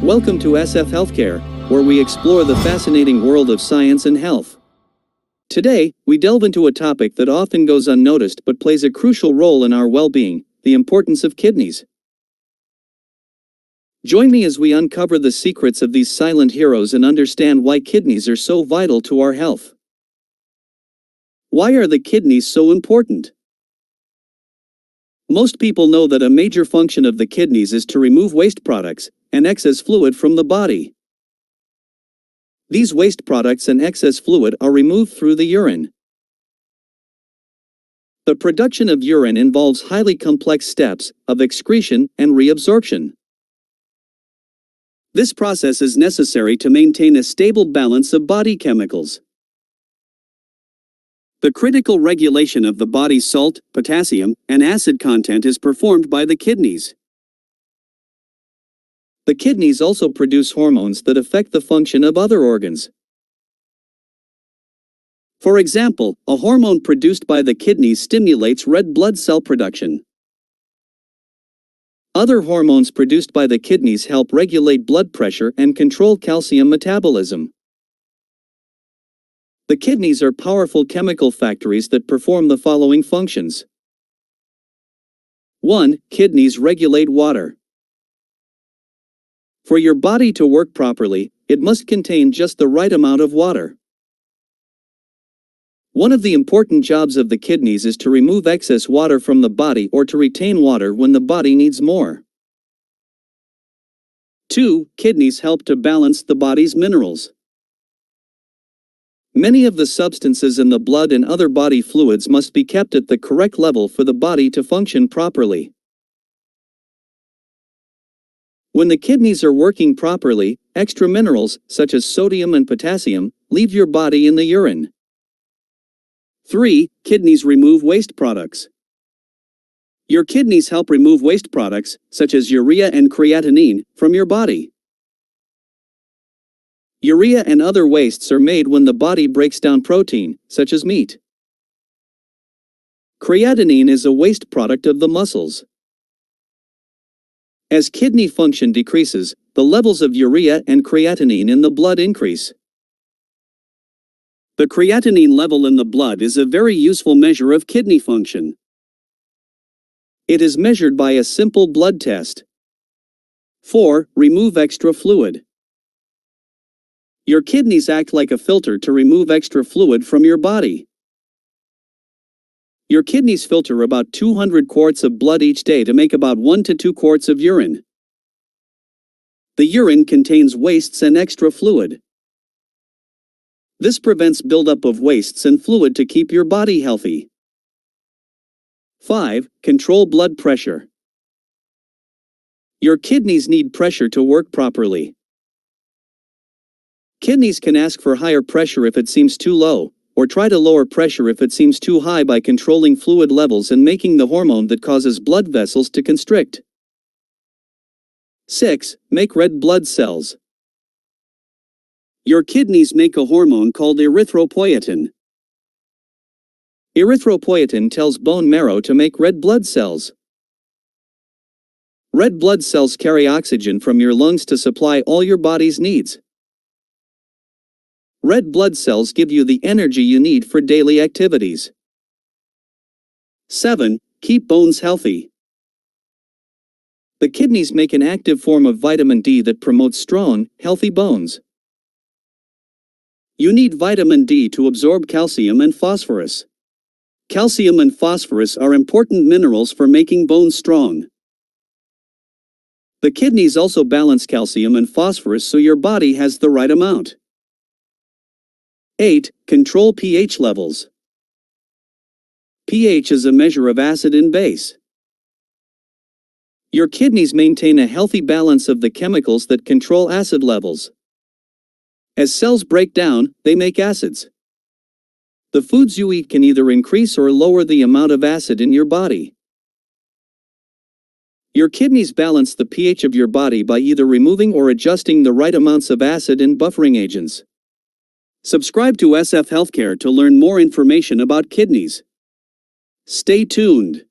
Welcome to SF Healthcare, where we explore the fascinating world of science and health. Today, we delve into a topic that often goes unnoticed but plays a crucial role in our well-being: the importance of kidneys. Join me as we uncover the secrets of these silent heroes and understand why kidneys are so vital to our health. Why are the kidneys so important? Most people know that a major function of the kidneys is to remove waste products and excess fluid from the body. These waste products and excess fluid are removed through the urine. The production of urine involves highly complex steps of excretion and reabsorption. This process is necessary to maintain a stable balance of body chemicals. The critical regulation of the body's salt, potassium, and acid content is performed by the kidneys. The kidneys also produce hormones that affect the function of other organs. For example, a hormone produced by the kidneys stimulates red blood cell production. Other hormones produced by the kidneys help regulate blood pressure and control calcium metabolism. The kidneys are powerful chemical factories that perform the following functions. 1. Kidneys regulate water. For your body to work properly, it must contain just the right amount of water. One of the important jobs of the kidneys is to remove excess water from the body or to retain water when the body needs more. 2. Kidneys help to balance the body's minerals. Many of the substances in the blood and other body fluids must be kept at the correct level for the body to function properly. When the kidneys are working properly, extra minerals, such as sodium and potassium, leave your body in the urine. 3. Kidneys remove waste products. Your kidneys help remove waste products, such as urea and creatinine, from your body. Urea and other wastes are made when the body breaks down protein, such as meat. Creatinine is a waste product of the muscles. As kidney function decreases, the levels of urea and creatinine in the blood increase. The creatinine level in the blood is a very useful measure of kidney function. It is measured by a simple blood test. 4. Remove extra fluid. Your kidneys act like a filter to remove extra fluid from your body. Your kidneys filter about 200 quarts of blood each day to make about 1 to 2 quarts of urine. The urine contains wastes and extra fluid. This prevents buildup of wastes and fluid to keep your body healthy. 5. Control blood pressure. Your kidneys need pressure to work properly. Kidneys can ask for higher pressure if it seems too low, or try to lower pressure if it seems too high by controlling fluid levels and making the hormone that causes blood vessels to constrict. 6. Make red blood cells. Your kidneys make a hormone called erythropoietin. Erythropoietin tells bone marrow to make red blood cells. Red blood cells carry oxygen from your lungs to supply all your body's needs. Red blood cells give you the energy you need for daily activities. 7. Keep bones healthy. The kidneys make an active form of vitamin D that promotes strong, healthy bones. You need vitamin D to absorb calcium and phosphorus. Calcium and phosphorus are important minerals for making bones strong. The kidneys also balance calcium and phosphorus so your body has the right amount. 8. Control pH levels. pH is a measure of acid and base. Your kidneys maintain a healthy balance of the chemicals that control acid levels. As cells break down, they make acids. The foods you eat can either increase or lower the amount of acid in your body. Your kidneys balance the pH of your body by either removing or adjusting the right amounts of acid and buffering agents. Subscribe to SF Healthcare to learn more information about kidneys. Stay tuned.